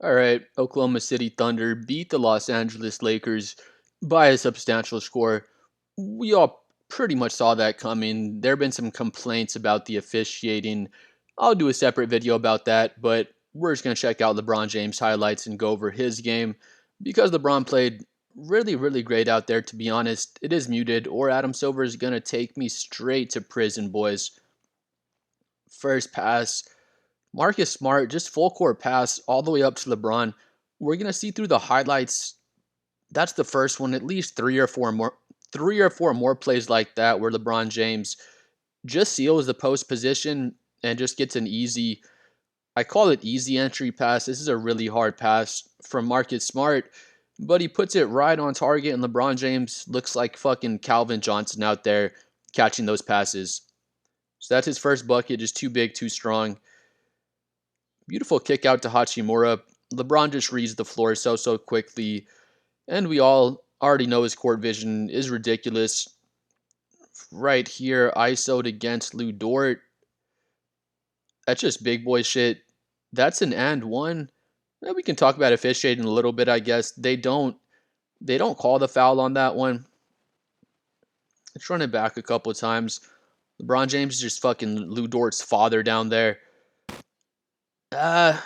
All right, Oklahoma City Thunder beat the Los Angeles Lakers by a substantial score. We all pretty much saw that coming. There have been some complaints about the officiating. I'll do a separate video about that, but we're just going to check out LeBron James highlights and go over his game because LeBron played really, really great out there, to be honest. It is muted, or Adam Silver is going to take me straight to prison, boys. First pass, Marcus Smart, just full court pass all the way up to LeBron. We're gonna see through the highlights. That's the first one. At least three or four more plays like that where LeBron James just seals the post position and just gets an easy. I call it easy entry pass. This is a really hard pass from Marcus Smart, but he puts it right on target, and LeBron James looks like fucking Calvin Johnson out there catching those passes. So that's his first bucket. Just too big, too strong. Beautiful kick out to Hachimura. LeBron just reads the floor so quickly, and we all already know his court vision is ridiculous. Right here, ISO'd against Lou Dort. That's just big boy shit. That's an and one. We can talk about officiating a little bit, I guess. They don't call the foul on that one. Let's run it back a couple of times. LeBron James is just fucking Lou Dort's father down there. Uh,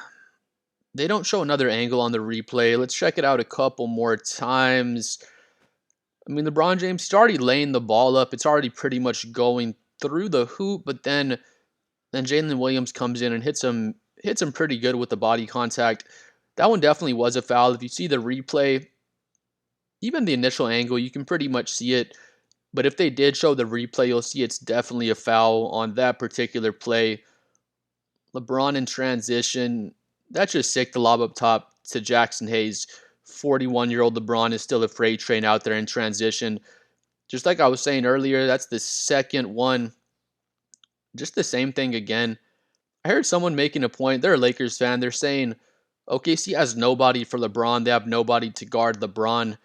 They don't show another angle on the replay. Let's check it out a couple more times. I mean, LeBron James is already laying the ball up. It's already pretty much going through the hoop, but then Jalen Williams comes in and hits him pretty good with the body contact. That one definitely was a foul. If you see the replay, even the initial angle, you can pretty much see it. But if they did show the replay, you'll see it's definitely a foul on that particular play. LeBron in transition. That's just sick to lob up top to Jackson Hayes. 41-year-old LeBron is still a freight train out there in transition. Just like I was saying earlier, that's the second one. Just the same thing again. I heard someone making a point. They're a Lakers fan. They're saying OKC has nobody for LeBron. They have nobody to guard LeBron.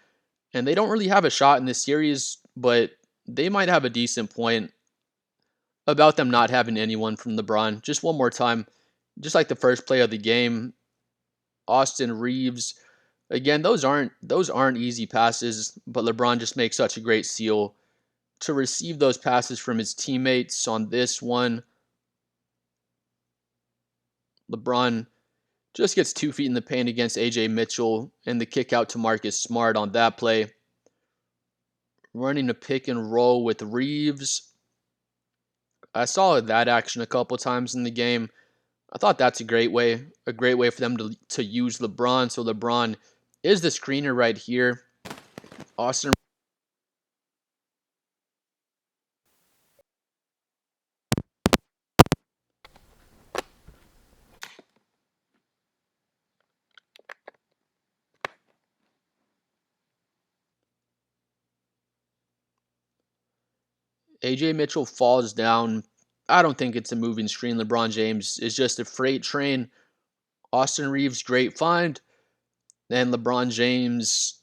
And they don't really have a shot in this series, but they might have a decent point about them not having anyone from LeBron. Just one more time. Just like the first play of the game, Austin Reeves. Again, those aren't easy passes, but LeBron just makes such a great seal to receive those passes from his teammates on this one. LeBron just gets 2 feet in the paint against AJ Mitchell and the kick out to Marcus Smart on that play. Running a pick and roll with Reeves. I saw that action a couple times in the game. I thought that's a great way for them to use LeBron. So LeBron is the screener right here. Austin AJ Mitchell falls down. I don't think it's a moving screen. LeBron James is just a freight train. Austin Reeves, great find. And LeBron James,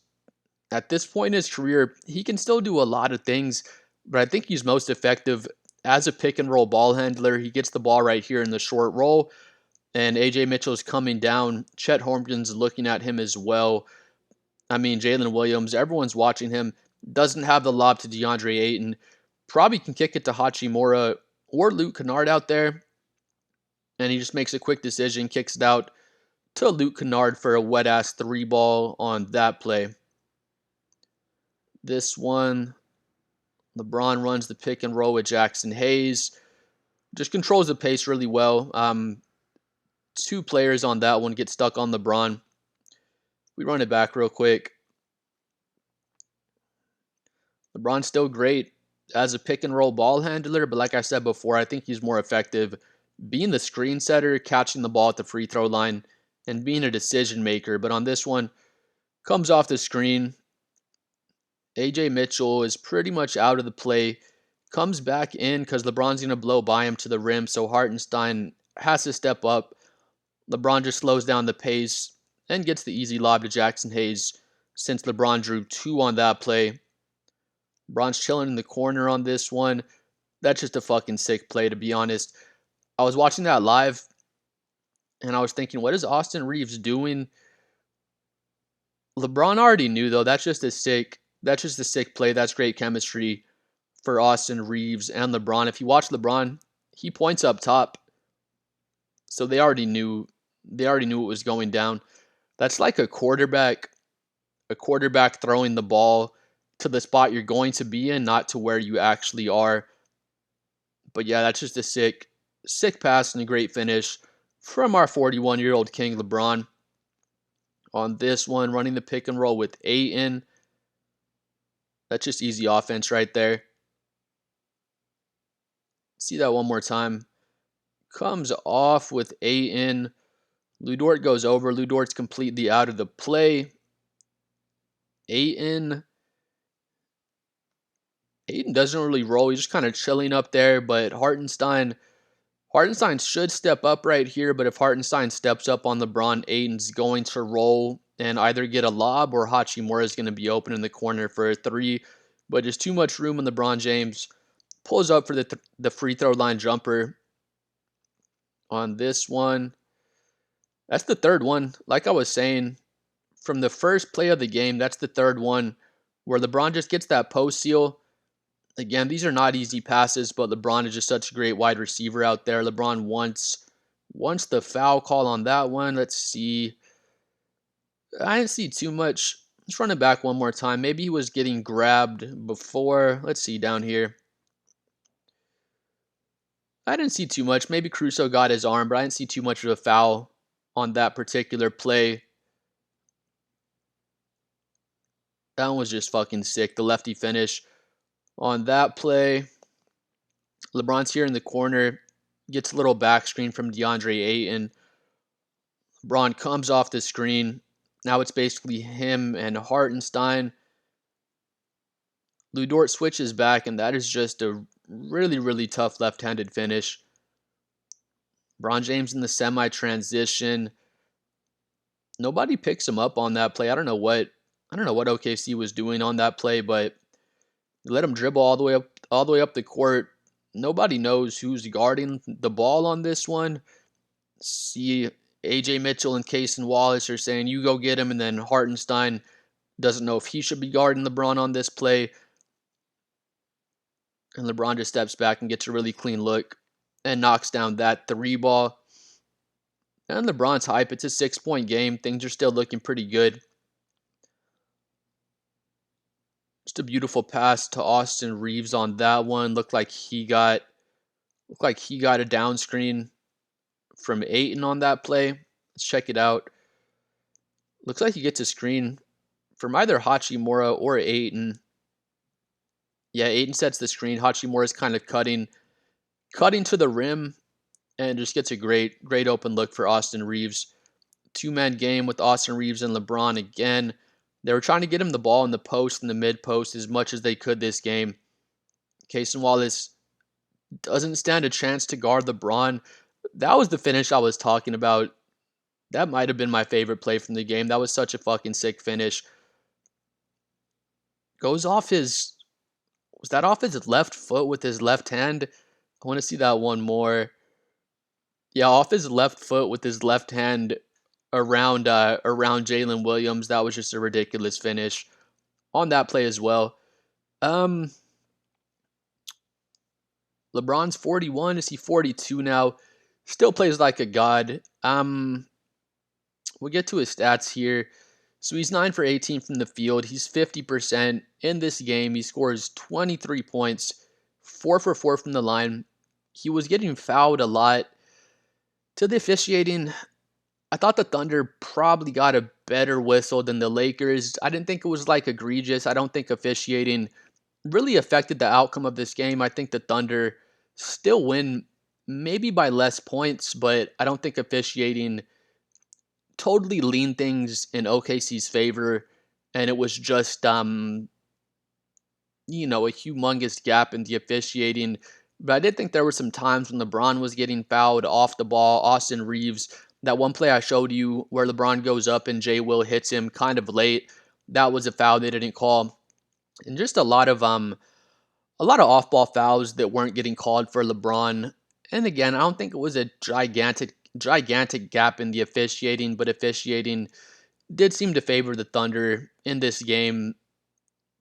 at this point in his career, he can still do a lot of things, but I think he's most effective as a pick and roll ball handler. He gets the ball right here in the short roll, and AJ Mitchell's coming down. Chet Holmgren's looking at him as well. I mean, Jalen Williams, everyone's watching him. Doesn't have the lob to DeAndre Ayton. Probably can kick it to Hachimura or Luke Kennard out there. And he just makes a quick decision, kicks it out to Luke Kennard for a wet ass three ball on that play. This one, LeBron runs the pick and roll with Jackson Hayes. Just controls the pace really well. Two players on that one get stuck on LeBron. We run it back real quick. LeBron's still great as a pick and roll ball handler, but like I said before, I think he's more effective being the screen setter, catching the ball at the free throw line, and being a decision maker. But on this one, comes off the screen. AJ Mitchell is pretty much out of the play. Comes back in because LeBron's going to blow by him to the rim, so Hartenstein has to step up. LeBron just slows down the pace and gets the easy lob to Jackson Hayes since LeBron drew two on that play. LeBron's chilling in the corner on this one. That's just a fucking sick play, to be honest. I was watching that live. And I was thinking, what is Austin Reeves doing? LeBron already knew though. That's just a sick play. That's great chemistry for Austin Reeves and LeBron. If you watch LeBron, he points up top. So they already knew what was going down. That's like a quarterback throwing the ball to the spot you're going to be in, not to where you actually are. But yeah, that's just a sick pass and a great finish from our 41-year-old king LeBron. On this one, running the pick and roll with Ayton. That's just easy offense right there. See that one more time. Comes off with Ayton. Lu Dort goes over. Lu Dort's completely out of the play. Ayton doesn't really roll. He's just kind of chilling up there, but Hartenstein should step up right here, but if Hartenstein steps up on LeBron, Ayton's going to roll and either get a lob or Hachimura is going to be open in the corner for a three. But just too much room, and LeBron James pulls up for the free throw line jumper on this one. That's the third one. Like I was saying, from the first play of the game, that's the third one where LeBron just gets that post seal. Again, these are not easy passes, but LeBron is just such a great wide receiver out there. LeBron wants the foul call on that one. Let's see. I didn't see too much. Let's run it back one more time. Maybe he was getting grabbed before. Let's see down here. I didn't see too much. Maybe Caruso got his arm, but I didn't see too much of a foul on that particular play. That one was just fucking sick. The lefty finish on that play. LeBron's here in the corner. Gets a little back screen from DeAndre Ayton. LeBron comes off the screen. Now it's basically him and Hartenstein. Lu Dort switches back, and that is just a really, really tough left-handed finish. LeBron James in the semi-transition. Nobody picks him up on that play. I don't know what OKC was doing on that play, but let him dribble all the way up the court. Nobody knows who's guarding the ball on this one. See, AJ Mitchell and Cason Wallace are saying, you go get him, and then Hartenstein doesn't know if he should be guarding LeBron on this play. And LeBron just steps back and gets a really clean look and knocks down that three ball. And LeBron's hype. It's a 6-point game. Things are still looking pretty good. Just a beautiful pass to Austin Reeves on that one. Looked like he got a down screen from Ayton on that play. Let's check it out. Looks like he gets a screen from either Hachimura or Ayton. Yeah, Ayton sets the screen. Hachimura is kind of cutting to the rim and just gets a great open look for Austin Reeves. Two-man game with Austin Reeves and LeBron again. They were trying to get him the ball in the post and the mid-post as much as they could this game. Cason Wallace doesn't stand a chance to guard LeBron. That was the finish I was talking about. That might have been my favorite play from the game. That was such a fucking sick finish. Goes off his... Was that off his left foot with his left hand? I want to see that one more. Yeah, off his left foot with his left hand around Jalen Williams. That was just a ridiculous finish on that play as well. LeBron's 41. Is he 42 now? Still plays like a god. We'll get to his stats here. So he's 9 for 18 from the field. He's 50% in this game. He scores 23 points, 4 for 4 from the line. He was getting fouled a lot. To the officiating, I thought the Thunder probably got a better whistle than the Lakers. I didn't think it was like egregious. I don't think officiating really affected the outcome of this game. I think the Thunder still win maybe by less points, but I don't think officiating totally leaned things in OKC's favor, and it was just a humongous gap in the officiating. But I did think there were some times when LeBron was getting fouled off the ball. Austin Reeves, that one play I showed you where LeBron goes up and J. Will hits him kind of late. That was a foul they didn't call. And just a lot of off-ball fouls that weren't getting called for LeBron. And again, I don't think it was a gigantic gap in the officiating, but officiating did seem to favor the Thunder in this game.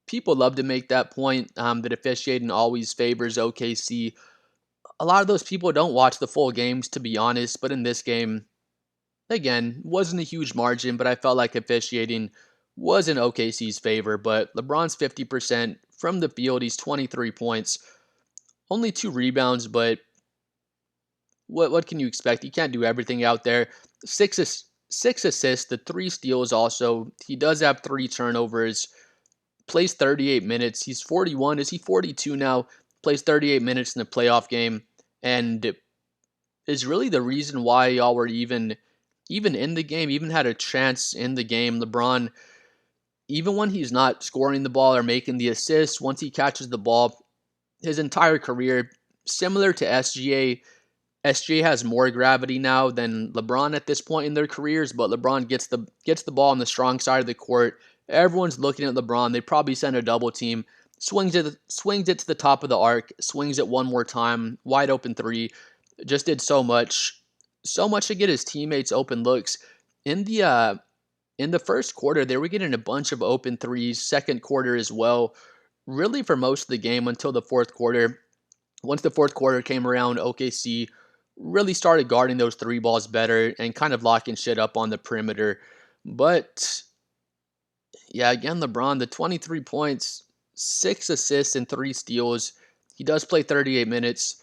People love to make that point, that officiating always favors OKC. A lot of those people don't watch the full games, to be honest, but in this game, again, wasn't a huge margin, but I felt like officiating was in OKC's favor. But LeBron's 50% from the field, he's 23 points, only 2 rebounds, but what can you expect? He can't do everything out there. Six assists, the 3 steals also. He does have 3 turnovers. Plays 38 minutes. He's 41. Is he 42 now? Plays 38 minutes in the playoff game, and is really the reason why y'all were even in the game, even had a chance in the game. LeBron, even when he's not scoring the ball or making the assists, once he catches the ball, his entire career, similar to SGA. SGA has more gravity now than LeBron at this point in their careers, but LeBron gets the ball on the strong side of the court. Everyone's looking at LeBron. They probably send a double team. Swings it to the top of the arc. Swings it one more time. Wide open three. Just did so much to get his teammates open looks. In the first quarter, they were getting a bunch of open threes. Second quarter as well. Really for most of the game until the fourth quarter. Once the fourth quarter came around, OKC really started guarding those 3 balls better and kind of locking shit up on the perimeter. But yeah, again, LeBron, the 23 points, 6 assists, and 3 steals. He does play 38 minutes.